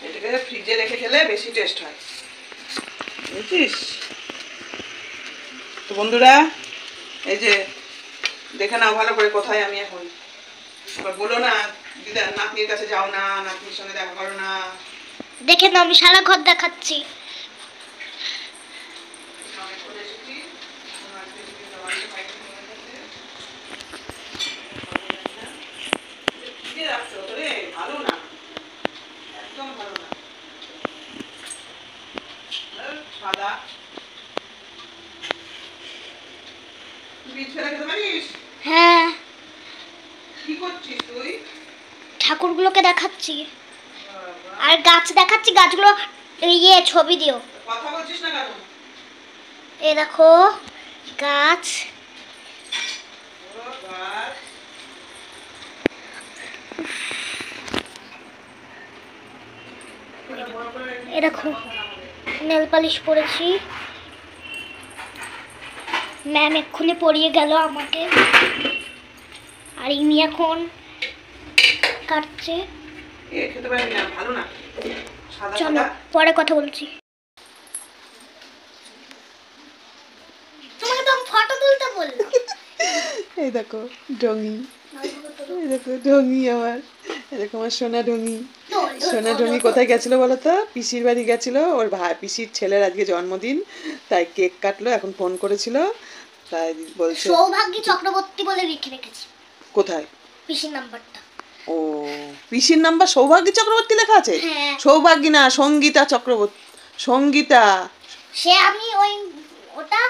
এটাকে ফ্রিজে রেখে খেলে বেশি টেস্ট হয়, বুঝছিস? তো বন্ধুরা, এই যে দেখে নাও ভালো করে কোথায় আমি এখন। বলো না দিদা, নাতনির কাছে যাও না, নাতনির সঙ্গে দেখা করো না। দেখে নাও আমি সারা ঘর দেখাচ্ছি। ভালো না, একদম ভালো না, সাদা। হ্যাঁ, কি করছিস তুই? ঠাকুরগুলোকে দেখাচ্ছি আর গাছ দেখাচ্ছি, গাছগুলো ছবি দিও। কথা বলছিস না কেন? এই দেখো গাছ, এই দেখো নেল পালিশ পরেছি, ম্যাম এক্ষুনি পরিয়ে গেল আমাকে, আর ইনি এখন কাটছে। খেতে পারবি না, ভালো না। চলো পরে কথা বলছি। তোমাকে তো ফটো তুলতে বললাম। এই দেখো ঢঙ্গি, এই দেখো ঢঙ্গি আমার, এই দেখো আমার সোনা ঢঙ্গি। সোনা ঢঙ্গি কোথায় গেছিল বলো তো? পিসির বাড়ি গেছিল, ওর ভাই পিসির ছেলের আজকে জন্মদিন, তাই কেক কাটলো, এখন ফোন করেছিল, তাই বলছে সৌভাগ্যী চক্রবর্তী বলে লিখে রেখেছি। কোথায়? পিসির নাম্বারটা। ও, পিসির নাম্বার সৌভাগ্যী চক্রবর্তী লেখা আছে? সৌভাগ্যী না, সঙ্গীতা চক্রবর্তী। সঙ্গীতা, সে আমি ওই ওটা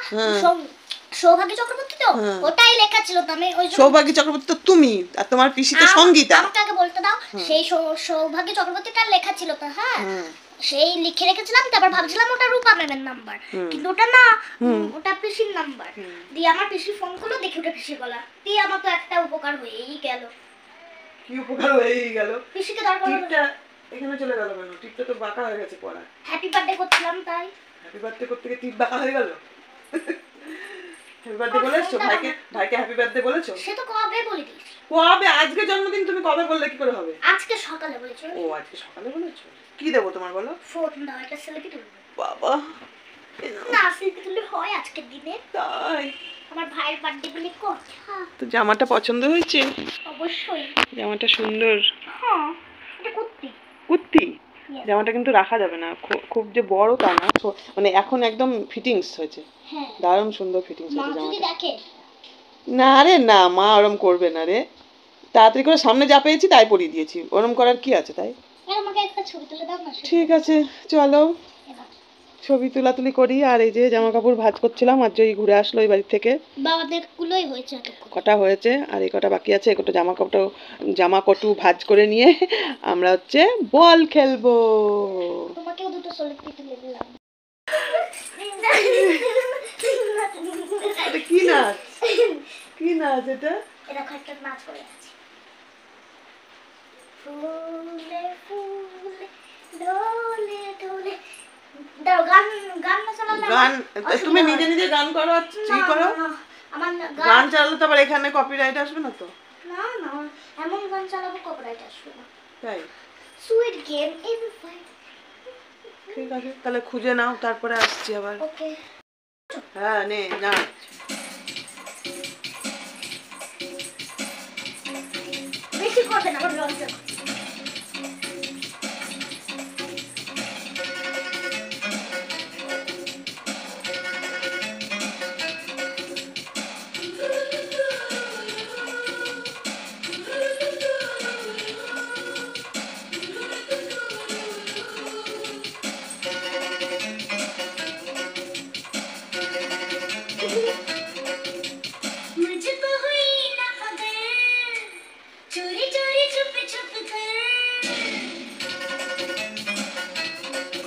সৌভাগ্য চক্রবর্তী তো ওটাই লেখা ছিল, তো আমি ওই সৌভাগ্য চক্রবর্তী তো তুমি, আর তোমার পিসি তো সঙ্গীতা। আমাকে আগে বলতে দাও, সেই সৌভাগ্য চক্রবর্তীটা লেখা ছিল তো। হ্যাঁ, সেই লিখে রেখেছিলাম, তারপর ভাবছিলাম ওটা রূপা ম্যামের নাম্বার, কিন্তু ওটা না, ওটা পিসির নাম্বার। দিয়ে আমার পিসি ফোন করলো, দেখি ওটা পিসি গলা, দিয়ে আমার তো একটা উপকার হয়েই গেল। কি উপকার হয়েই গেল? পিসিকে দরকার টিপটা এখানে চলে গেল কেন? টিপটা তো বাঁকা হয়ে গেছে পড়া। হ্যাপি বার্থডে করছিলাম তাই। হ্যাপি বার্থডে করতে গিয়ে টিপ বাঁকা হয়ে গেল। হ্যাপি বার্থডে বলেছো ভাইকে? ভাইকে হ্যাপি বার্থডে বলেছো? সে তো কবে বলে দিয়েছি। কবে? আজকে জন্মদিন, তুমি কবে বললে কি করে হবে? আজকে সকালে বলেছো। ও, আজকে সকালে বলেছো। কি দেবো তোমার বলো? ফোন দাও, একটা সেলফি তুলবো। বাবা, না সেলফি তুললে হয় আজকের দিনে? তাই আমার ভাইয়ের বার্থডে বলে কথা। তো জামাটা পছন্দ হয়েছে? অবশ্যই, জামাটা সুন্দর। হ্যাঁ, এটা কুর্তি। কুর্তি? জামাটা কিন্তু রাখা যাবে না, খুব যে বড় তা না, মানে এখন একদম ফিটিংস হয়েছে। হ্যাঁ, দারুণ সুন্দর ফিটিংস হয়েছে জামাটা। যদি দেখে না রে না, মা ওরম করবে না রে, তাড়াতাড়ি করে সামনে যা পেয়েছি তাই পরিয়ে দিয়েছি, ওরম করার কি আছে? তাই আমাকে একটা ছবি তুলে দাও না। ঠিক আছে, চলো ছবি তুলাতুলি করি। আর এই যে জামা কাপড় ভাঁজ করছিলাম, আর জয়ী ঘুরে আসলো এই বাড়ি থেকে। বাবাদেরগুলোই হয়েছে, কটা হয়েছে আর এই কটা বাকি আছে, এই কটা জামা কটু ভাঁজ করে নিয়ে আমরা হচ্ছে বল খেলবো। তোমাকেও দুটো সেলফি তুলে দিলাম। এটা কি নাচ? কি নাচ এটা? এটা একটা নাচ করে আছে। ফুলে ফুলে দোলে দোলে। দাও গান, গান না চালালে গান তুমি নিজে নিজে গান করো, কি করো? আমার গান চালালে তো আবার এখানে কপিরাইট আসবে না তো? না না, এমন গান চালাবো কপিরাইট আসবে না। তাই? Sweet game in fight. ঠিক আছে, তাহলে খুঁজে নাও, তারপরে আসছি আবার। ওকে। হ্যাঁ, নে না। বেশি করবে না, আমার লজ্জা।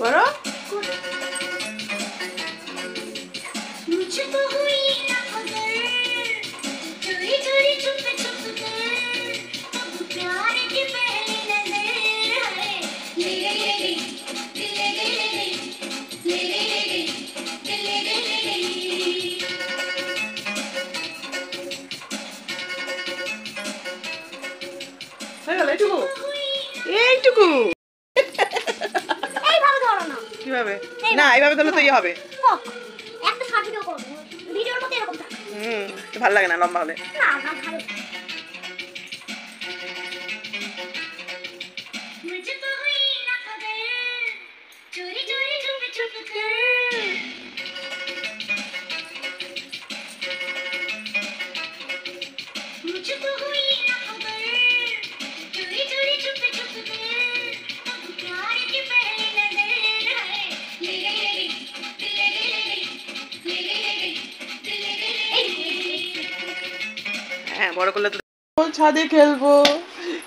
করো। হয়ে গেল এইটুকু? এইটুকু? কিভাবে? না এইভাবে ধরলে তো ইয়ে হবে। একটা শর্ট ভিডিও করব, ভিডিওর মধ্যে এরকম থাকে। ভালো লাগে না লম্বা হলে। না না ভালো। मुझे तो हुई ना खबर, चोरी चोरी छुप छुप कर, मुझे तो हुई ना खबर, चोरी चोरी छुप छुप कर, अब प्यार की पहली नजर है, ले गई ले गई ले गई ले गई। হ্যাঁ বড় করলে তো ছাদে খেলবো।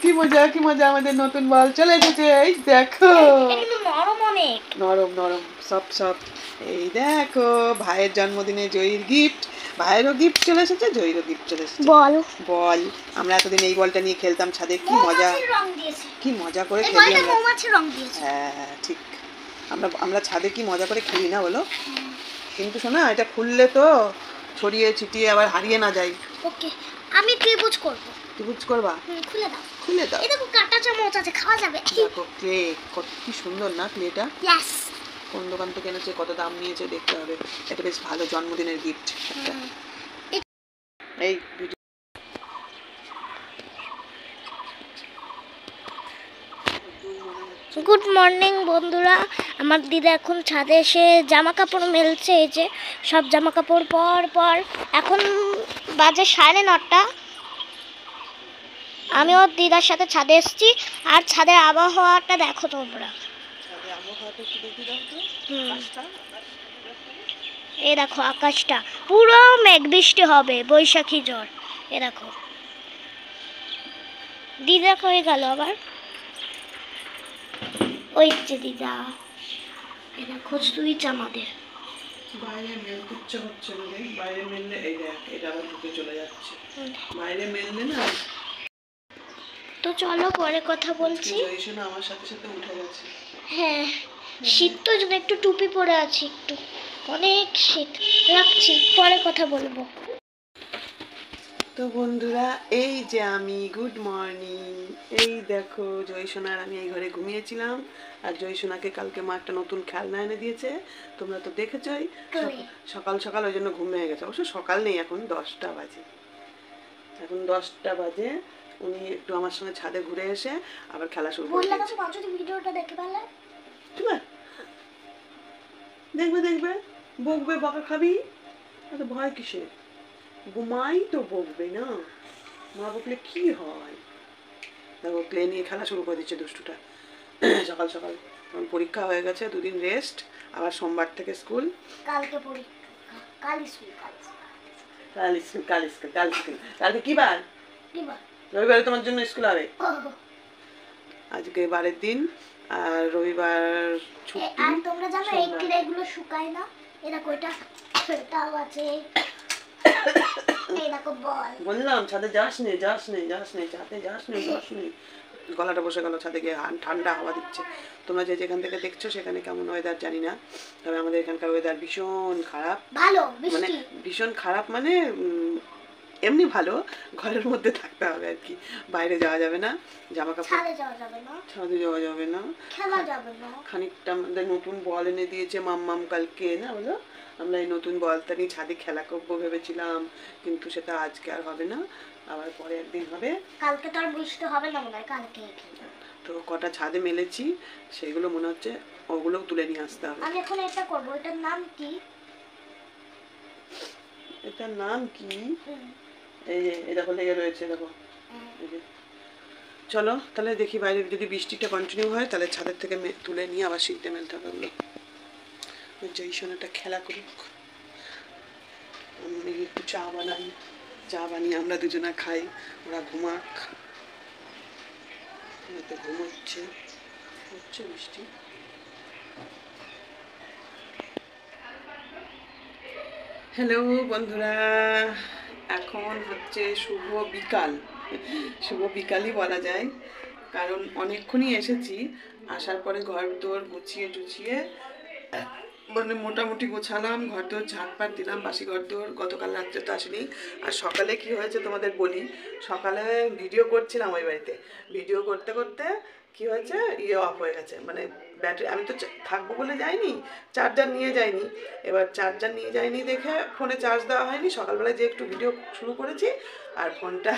কি মজা কি মজা, আমাদের নতুন বল চলে এসেছে। এই দেখো কিন্তু নরম অনেক, নরম নরম সফট সফট। এই দেখো ভাইয়ের জন্মদিনে জয়ীর গিফট, ভাইয়েরও গিফট চলে এসেছে, জয়ীরও গিফট চলে এসেছে। বল বল আমরা এতদিন এই বলটা নিয়ে খেলতাম ছাদে, কি মজা, রং দিয়েছে, কি মজা করে এই খেলি বলটা আমরা। মৌমাছির রং দিয়েছে। হ্যাঁ ঠিক, আমরা ছাদে কি মজা করে খেলি না বলো। কিন্তু শোনা, এটা খুললে তো ছড়িয়ে ছিটিয়ে আবার হারিয়ে না যায়। ওকে, আমি ত্রিভুজ করব। ত্রিভুজ করবা? খুলে দাও, খুলে দাও। এই দেখো কাঁটা চামচ আছে, খাওয়া যাবে। দেখো ক্লে, কত কি সুন্দর না ক্লেটা। ইয়েস, কোন দোকান থেকে এনেছে, কত দাম নিয়েছে দেখতে হবে। এটা বেশ ভালো জন্মদিনের গিফট একটা। এই ভিডিও গুড মর্নিং বন্ধুরা, আমার দিদা এখন ছাদে এসে জামা কাপড় মেলছে। এই যে সব জামা কাপড় পর পর, এখন বাজে 9:30। আমি ওর দিদার সাথে ছাদে এসেছি, আর ছাদের আবহাওয়াটা দেখো তোমরা। ছাদে আবহাওয়াটা একটু দেখি দাও তো। এই দেখো আকাশটা পুরো মেঘ বৃষ্টি হবে, বৈশাখী ঝড়। এ দেখো দিদা হয়ে গেল আবার, ওই যে দিদা, এটা খোঁজ তুইছে আমাদের। বাইরে মেলতে ইচ্ছে হচ্ছে না রে, বাইরে মেললে এই দেখ এটা আবার ঢুকে চলে যাচ্ছে। বাইরে মেললে না। তো চলো পরে কথা বলছি। জয়সোনা আমার সাথে সাথে উঠে গেছে। হ্যাঁ শীত তো, জন্য একটু টুপি পরে আছি, একটু অনেক শীত। রাখছি, পরে কথা বলবো। তো বন্ধুরা এই যে আমি, গুড মর্নিং। এই দেখো জয়সোনার, আমি এই ঘরে ঘুমিয়েছিলাম, আর জয়সোনাকে কালকে মা একটা নতুন খেলনা এনে দিয়েছে, তোমরা তো দেখেছই। সকাল সকাল ওই জন্য ঘুম হয়ে গেছে। অবশ্য সকাল নেই, এখন 10টা বাজে। এখন 10টা বাজে। উনি একটু আমার সঙ্গে ছাদে ঘুরে এসে আবার খেলা শুরু করে দিয়েছে। ভিডিওটা দেখে ফেলে দেখবে দেখবে, বকবে, বকা খাবি, এত ভয় কিসের? ঘুমাই তো বকবে না, মা বকলে কি হয়। দেখো ক্লে নিয়ে খেলা শুরু করে দিচ্ছে দুষ্টুটা। সকাল সকাল পরীক্ষা হয়ে গেছে, 2 দিন রেস্ট, আবার সোমবার থেকে স্কুল। কালকে পরীক্ষা, কাল স্কুল, কালকে কি বার? রবিবারে তোমার জন্য স্কুল হবে। আজকে বারের দিন, আর রবিবার ছুটি। আর তোমরা জানো এই ক্লেগুলো শুকায় না, এরা কয়টা এটাও আছে। এই দেখো বল, বললাম ছাদে যাস নে ছাদে যাস নে। গলাটা বসে গেল, ছাদে গিয়ে ঠান্ডা হাওয়া দিচ্ছে। তোমরা যে যেখান থেকে দেখছো সেখানে কেমন ওয়েদার জানি না, তবে আমাদের এখানকার ওয়েদার ভীষণ খারাপ। ভালো মানে ভীষণ খারাপ, মানে এমনি ভালো, ঘরের মধ্যে থাকতে হবে আর কি, বাইরে যাওয়া যাবে না, জামা কাপড় ছাদে যাওয়া যাবে না, খেলা যাবে না। খানিকটা আমাদের নতুন বল এনে দিয়েছে মাম্মাম কালকে, না বলো? আমরা এই নতুন বলটা নিয়ে ছাদে খেলা করবো ভেবেছিলাম, কিন্তু সেটা আজকে আর হবে না, আবার পরে একদিন হবে। কালকে তো আর বৃষ্টি হবে না মনে হয়, কালকে। তো কটা ছাদে মেলেছি, সেগুলো মনে হচ্ছে ওগুলো তুলে নিয়ে আসতে হবে। আমি এখন এটা করবো, এটার নাম কি? এটার নাম কি? এই যে এটা লেগে রয়েছে, দেখো। চলো তাহলে দেখি, বাইরে যদি বৃষ্টিটা কন্টিনিউ হয় তাহলে ছাদের থেকে তুলে নিয়ে আবার শীতে মেলতে হবে ওগুলো। জয়সোনাটা খেলা করুক, আমি একটু চা বানিয়ে আমরা দুজনা খাই, ওরা ঘুমাক। ঘুমোচ্ছে, হচ্ছে বৃষ্টি। হ্যালো বন্ধুরা, এখন হচ্ছে শুভ বিকালই বলা যায়, কারণ অনেকক্ষণই এসেছি। আসার পরে ঘর দোর গুছিয়ে টুছিয়ে মানে মোটামুটি গোছালাম, ঘর দোর ঝাঁটপাট দিলাম, বাসি ঘর দোর। গতকাল রাত্রে তো আসেনি। আর সকালে কি হয়েছে তোমাদের বলি, সকালে ভিডিও করছিলাম ওই বাড়িতে, ভিডিও করতে করতে কি হয়েছে, ইয়ে অফ হয়ে গেছে, মানে ব্যাটারি, আমি তো থাকবো বলে যাইনি, চার্জার নিয়ে যাইনি। এবার চার্জার নিয়ে যাইনি দেখে ফোনে চার্জ দেওয়া হয়নি, সকালবেলায় যে একটু ভিডিও শুরু করেছি আর ফোনটা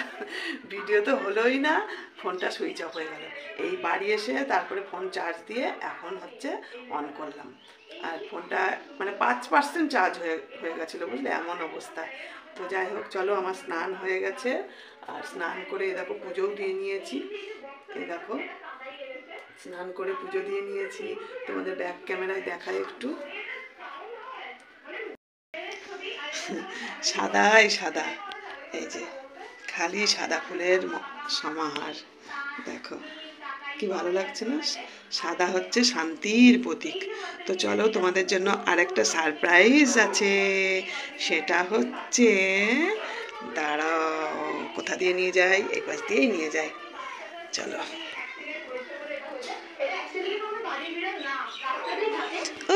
ভিডিও তো হলোই না, ফোনটা সুইচ অফ হয়ে গেল। এই বাড়ি এসে তারপরে ফোন চার্জ দিয়ে এখন হচ্ছে অন করলাম, আর ফোনটা মানে 5% চার্জ হয়ে গেছিলো, বুঝলে, এমন অবস্থা। তো যাই হোক, চলো, আমার স্নান হয়ে গেছে, আর স্নান করে এই দেখো পুজোও দিয়ে নিয়েছি। এই দেখো স্নান করে পুজো দিয়ে নিয়েছি, তোমাদের ব্যাক ক্যামেরায় দেখাই একটু। সাদাই সাদা, এই যে খালি সাদা ফুলের সমাহার, দেখো কি ভালো লাগছে না? সাদা হচ্ছে শান্তির প্রতীক। তো চলো, তোমাদের জন্য আরেকটা সারপ্রাইজ আছে, সেটা হচ্ছে, দাঁড়াও, কোথা দিয়ে নিয়ে যাই, এই পাশ দিয়েই নিয়ে যাই, চলো।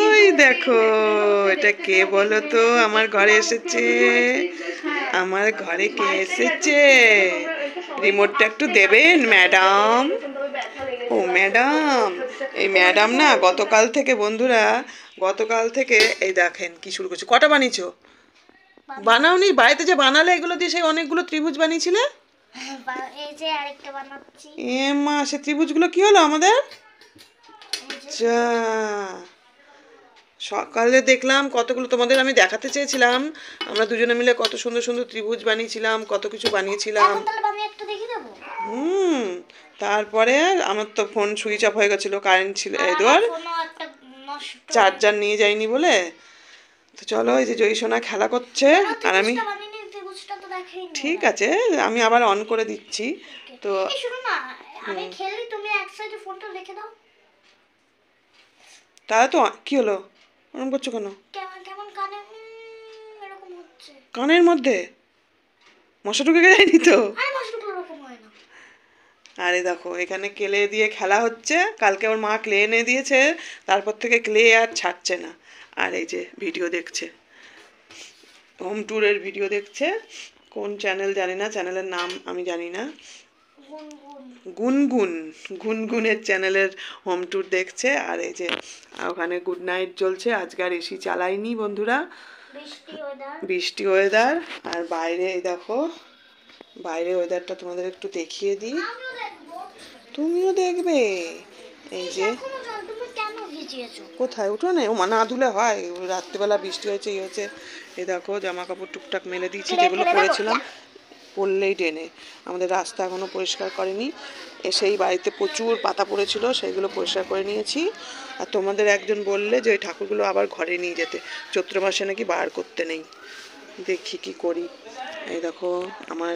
ওই দেখো, এটা কে বলো তো আমার ঘরে এসেছে? আমার ঘরে কে এসেছে? রিমোটটা একটু দেবেন ম্যাডাম? ও ম্যাডাম, এই ম্যাডাম না গতকাল থেকে, বন্ধুরা, গতকাল থেকে এই দেখেন কি শুরু করছে। কটা বানিয়েছো? বানাওনি? বাড়িতে যে বানালে এগুলো দিয়ে, সেই অনেকগুলো ত্রিভুজ বানিয়েছিলে। এই যে আরেকটা বানাচ্ছি। এ মা, সে ত্রিভুজগুলো কি হলো আমাদের? যা, সকালে দেখলাম কতগুলো, তোমাদের আমি দেখাতে চেয়েছিলাম, আমরা দুজনে মিলে কত সুন্দর সুন্দর ত্রিভুজ বানিয়েছিলাম, কত কিছু বানিয়েছিলাম। তারপরে আমার তো ফোন সুইচ অফ হয়ে গেছিলো, কারেন্ট ছিল, এই ধর চার্জার নিয়ে যাইনি বলে। তো চলো, এই যে জয়ী সোনা খেলা করছে, আর আমি, ঠিক আছে, আমি আবার অন করে দিচ্ছি। তো তাহলে তো কি হলো, ওরকম করছো কেন? কানের মধ্যে মশা ঢুকে যায়নি তো? আরে দেখো, এখানে ক্লে দিয়ে খেলা হচ্ছে, কালকে ওর মা ক্লে এনে দিয়েছে, তারপর থেকে ক্লে আর ছাড়ছে না। আর এই যে ভিডিও দেখছে, হোম ট্যুরের ভিডিও দেখছে, কোন চ্যানেল জানি না, চ্যানেলের নাম আমি জানি না, গুনগুন, গুনগুনের চ্যানেলের হোম ট্যুর দেখছে। আর এই যে ওখানে গুড নাইট জ্বলছে, আজকে আর এসি চালাইনি বন্ধুরা, বৃষ্টি ওয়েদার। আর বাইরে এই দেখো, বাইরে ওয়েদারটা তোমাদের একটু দেখিয়ে দিই, তুমিও দেখবে। এই যে কোথায় উঠোনে, ও না ধুলে হয়, রাত্রিবেলা বৃষ্টি হয়েছে, ইয়ে হয়েছে। এই দেখো জামা কাপড় টুকটাক মেলে দিয়েছি, যেগুলো পরেছিলাম পরলেই টেনে। আমাদের রাস্তা এখনো পরিষ্কার করেনি, এসেই বাড়িতে প্রচুর পাতা পড়েছিল, সেইগুলো পরিষ্কার করে নিয়েছি। আর তোমাদের একজন বললে যে ওই ঠাকুরগুলো আবার ঘরে নিয়ে যেতে, চৈত্র মাসে নাকি বার করতে নেই, দেখি কি করি। এই দেখো আমার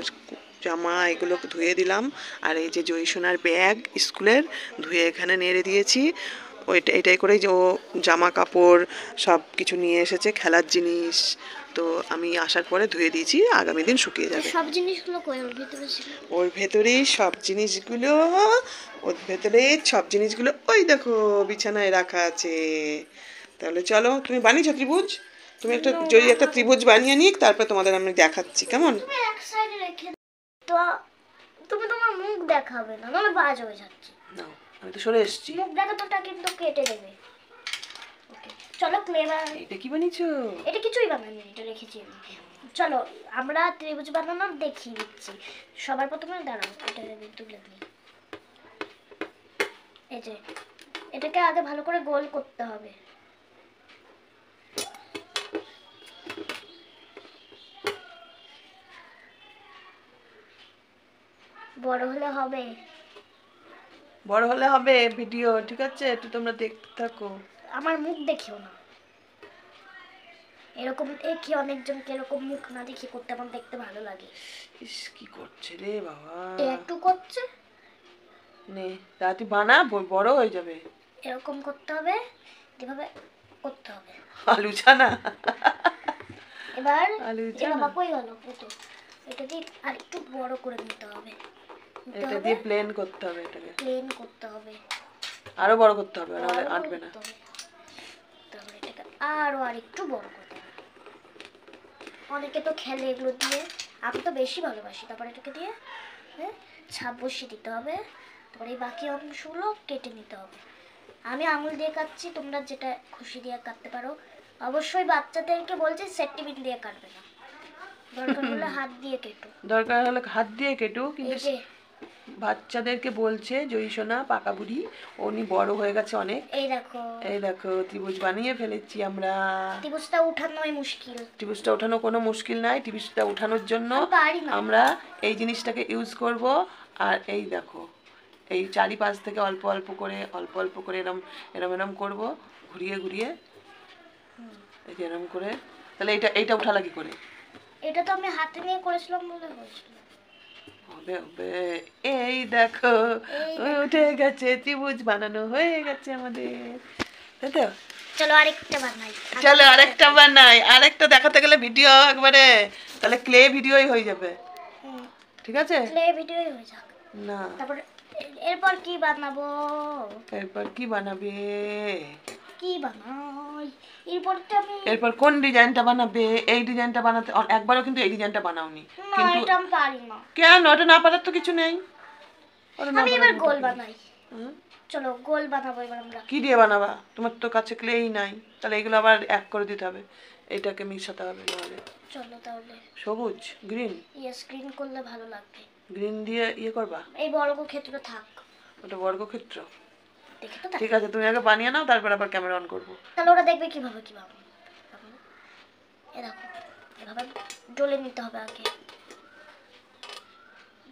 জামা, এগুলো ধুয়ে দিলাম। আর এই যে জয়ী সোনার ব্যাগ স্কুলের, ধুয়ে এখানে নেড়ে দিয়েছি। এটাই করেই যে ও জামা কাপড় সব কিছু নিয়ে এসেছে, খেলার জিনিস, তো আমি আসার পরে ধুয়ে দিয়েছি, আগামী দিন শুকিয়ে যাবে। সব জিনিসগুলো কই ওর ভিতরে ছিল? ওর ভেতরেই সব জিনিসগুলো, ওর ভেতরে সব জিনিসগুলো ওই দেখো বিছানায় রাখা আছে। তাহলে চলো, তুমি বানিয়েছো ত্রিভুজ? তুমি একটা, যদি একটা ত্রিভুজ বানিয়ে নিক, তারপর তোমাদের আমি দেখাচ্ছি কেমন। তুমি এক সাইডে রেখে তো, তুমি তোমার মুখ দেখাবে না, নাহলে বাজ হয়ে যাচ্ছে। নাও, আমি তো সরে এসেছি। মুখ দেখানোটা কিন্তু কেটে দেবে। ওকে, চলো ক্লেভার। এটা কি বানিয়েছো? এটা কিছুই বানাইনি, এটা রেখেছি আমি। চলো আমরা ত্রিভুজ বানানো দেখিয়ে দিচ্ছি। সবার প্রথমে দাঁড়াও, এটা তুলে নিই। এই যে এটাকে আগে ভালো করে গোল করতে হবে। বড় হলে হবে, বড় হলে হবে ভিডিও, ঠিক আছে, একটু তোমরা দেখতে থাকো। আমার মুখ দেখিও না, এরকম দেখি অনেকজনকে এরকম মুখ না দেখি করতে আমার দেখতে ভালো লাগে। ইস, কি করছে রে বাবা, একটু করছে, নে রাতি বানা, বড় হয়ে যাবে। এরকম করতে হবে, এভাবে করতে হবে। আলু ছানা, এবার আলু এটা ছানা, বাপাই হলো, এটা দিয়ে আরেকটু বড় করে নিতে হবে, এটা দিয়ে প্লেন করতে হবে, এটাকে প্লেন করতে হবে, আরো বড় করতে হবে, নাহলে আটবে না। তারপরে এটাকে আরো আরেকটু বড় করতে হবে। অনেকে তো খেলে এগুলো দিয়ে, আমি তো বেশি ভালোবাসি। তারপরে এটাকে দিয়ে ছাপ বসিয়ে দিতে হবে, তারপরে এই বাকি অংশগুলো কেটে নিতে হবে। আমি আঙুল দিয়ে কাটছি, তোমরা যেটা খুশি দিয়ে কাটতে পারো। অবশ্যই বাচ্চাদেরকে বলছি সেফটিপিন দিয়ে কাটবে না, দরকার হলে হাত দিয়ে কেটো। দরকার হলে হাত দিয়ে কেটো, কিন্তু এই যে বাচ্চাদেরকে বলছে জয়ী সোনা পাকা বুড়ি, উনি বড় হয়ে গেছে অনেক। এই দেখো, এই দেখো ত্রিভুজ বানিয়ে ফেলেছি আমরা। ত্রিভুজটা উঠানোই মুশকিল। ত্রিভুজটা উঠানো কোনো মুশকিল নাই। ত্রিভুজটা উঠানোর জন্য আমি পারি না। আমরা এই জিনিসটাকে ইউজ করব। আর এই দেখো এই চারিপাশ থেকে অল্প অল্প করে এরম এরম এরম করবো, ঘুরিয়ে ঘুরিয়ে, এই যে এরম করে। তাহলে এইটা উঠালা কি করে? এটা তো আমি হাতে নিয়ে করেছিলাম বলে হয়েছিল। হবে হবে। এই দেখো উঠে গেছে, ত্রিভুজ বানানো হয়ে গেছে আমাদের, তাই তো? চলো আরেকটা বানাই। চলো আরেকটা বানাই। আরেকটা দেখাতে গেলে ভিডিও একবারে তাহলে ক্লে ভিডিওই হয়ে যাবে। ঠিক আছে, ক্লে ভিডিওই হয়ে যাক। না তারপর এরপর কি বানাবো? এরপর কি বানাবে? কি বানাই এরপরটা? আমি এরপর কোন ডিজাইনটা বানাবে? এই ডিজাইনটা বানাতে একবারও কিন্তু এই ডিজাইনটা বানাওনি। না, এটা আমি পারি না। কেন? ওটা না পারার তো কিছু নেই। আমি এবার গোল বানাই। চলো গোল বানাবো এবার আমরা। কি দিয়ে বানাবা? তোমার তো কাছে ক্লেই নাই, তাহলে এগুলো আবার এক করে দিতে হবে, এটাকে মিশাতে হবে। নাহলে চলো তাহলে সবুজ গ্রিন, স্ক্রিন করলে ভালো লাগবে। গ্রিন দিয়ে ইয়ে করবা। এই বর্গক্ষেত্র থাক, ওটা বর্গক্ষেত্র। দেখে তো ঠিক আছে, তুমি আগে বানিয়ে নাও, তারপর আবার ক্যামেরা অন করবো। তাহলে ওরা দেখবে কিভাবে কিভাবে। এ দেখো এভাবে ডলে নিতে হবে, আগে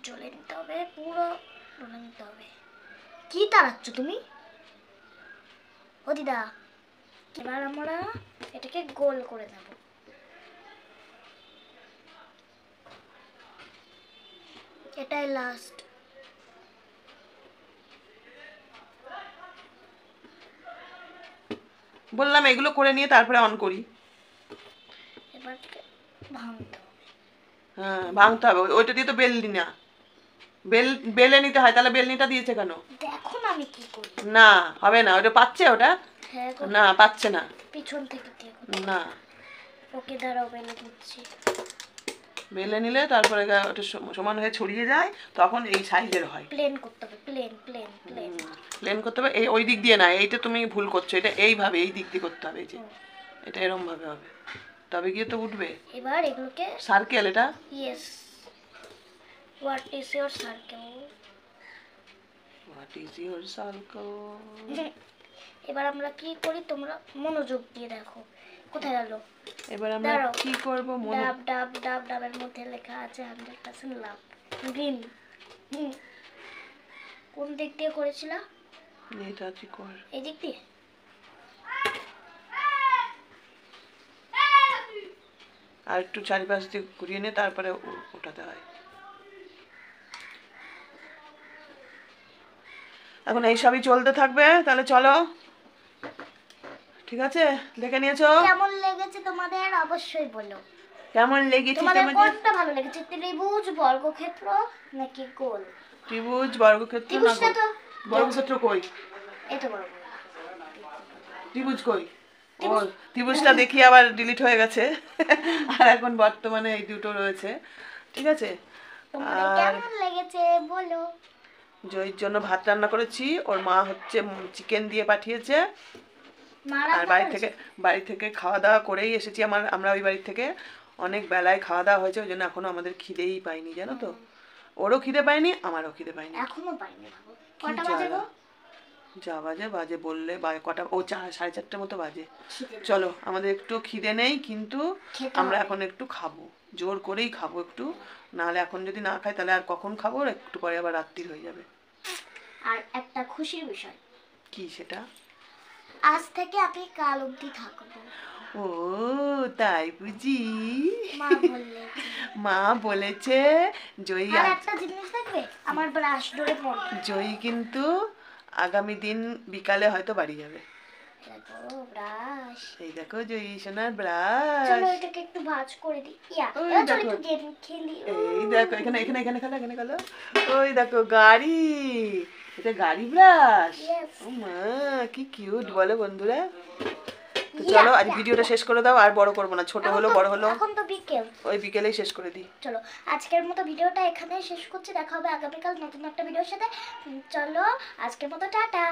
ডলে নিতে হবে, পুরো ডলে নিতে হবে। কি তাড়াচ্ছ তুমি? ও দিদা, এবার আমরা এটাকে গোল করে নেব। এটাই লাস্ট। বললাম এগুলো করে নিয়ে তারপরে অন করি। এবার ভাঙতে হবে। হ্যাঁ ভাঙতে হবে, ওইটা দিয়ে তো বেললি না, বেলে নিতে হয়। তাহলে বেলনিটা দিয়েছে কেন? দেখো না আমি কি করি। না হবে না, ওটা পাচ্ছে, ওটা হ্যাঁ না পাচ্ছে না, পিছন থেকে দিয়ে না। ওকে দাঁড়াও, বেলে দিচ্ছি। বেলে নিলে তারপরে ওটা সমান হয়ে ছড়িয়ে যায়, তখন এই সাইজের হয়। প্লেন করতে হবে, প্লেন প্লেন প্লেন। প্লেন করতে হবে। এই ওই দিক দিয়ে না, এইটা তুমি ভুল করছো, এটা এইভাবে এই দিক দিয়ে করতে হবে। এই যে এটা এরম ভাবে হবে, তবে গিয়ে তো উঠবে। এবার এগুলোকে সার্কেল এটা। Yes, what is your circle? What is your circle? এবার আমরা কি করি তোমরা মনোযোগ দিয়ে দেখো। কোথায় গেল? এবার আমরা কি করব? ডাব ডাব ডাব, ডাবের মধ্যে লেখা আছে 100% লাভ। গ্রিন। কোন দিক দিয়ে করেছিলা? এটা ঠিক কর। এই দিক দিয়ে। আর একটু চারিপাশ দিয়ে ঘুরিয়ে নিয়ে তারপরে ওঠাতে হয়। এখন এই সবই চলতে থাকবে। তাহলে চলো, ঠিক আছে? দেখে নিয়েছো? কেমন লেগেছে তোমাদের অবশ্যই বলো। কেমন লেগেছে তোমাদের? তোমাদের? কোনটা ভালো লেগেছে, ত্রিভুজ, বর্গক্ষেত্র নাকি গোল? ত্রিভুজ, বর্গক্ষেত্র না ত্রিভুজটা গোল? তো বর্গক্ষেত্র কই? এই তো বর্গ। ত্রিভুজ কই? ও ত্রিভুজটা দেখি আবার ডিলিট হয়ে গেছে। আর এখন বর্তমানে এই দুটো রয়েছে, ঠিক আছে? তোমাদের কেমন লেগেছে বলো। জয়ীর জন্য ভাত রান্না করেছি, ওর মা হচ্ছে চিকেন দিয়ে পাঠিয়েছে। আর বাড়ি থেকে খাওয়া দাওয়া করেই এসেছি। আমরা ওই বাড়ি থেকে অনেক বেলায় খাওয়া দাওয়া হয়েছে, ওই জন্য এখনো আমাদের খিদেই পাইনি, জানো তো? ওরও খিদে পাইনি, আমারও খিদে পাইনি। এখনো পাইনি। কটা বাজে গো? যা বাজে বললে কটা, ও 4:30 মতো বাজে। চলো, আমাদের একটু খিদে নেই, কিন্তু আমরা এখন একটু খাবো, জোর করেই খাবো একটু, নাহলে এখন যদি না খাই তাহলে আর কখন খাবো? একটু পরে আবার রাত্রি হয়ে যাবে। আর একটা খুশির বিষয়। কি সেটা? আজ থেকে আমি কাল অবধি থাকবো। ও তাই বুঝি? মা বলেছে জয়ী। আর একটা জিনিস দেখবে, আমার ব্রাশ ধরে পড়বে। জয়ী কিন্তু আগামী দিন বিকালে হয়তো বাড়ি যাবে। দেখো ব্রাশ, এই দেখো জয়ী সোনার ব্রাশ। চলো এটাকে একটু ভাঁজ করে দিই। চলো একটু গেম খেলি। এই দেখো এখানে এখানে এখানে খেলো, এখানে খেলো। ওই দেখো গাড়ি, এটা গাড়ি ব্রাশ। ও মা কি কিউট বলো বন্ধুরা। তো চলো আজ ভিডিওটা শেষ করে দাও, আর বড় করবো না, ছোট হলো বড় হলো, এখন তো বিকেল, ওই বিকেলেই শেষ করে দিই। চলো আজকের মতো ভিডিওটা এখানেই শেষ করছি, দেখা হবে আগামীকাল নতুন একটা ভিডিওর সাথে। চলো আজকের মতো টাটা।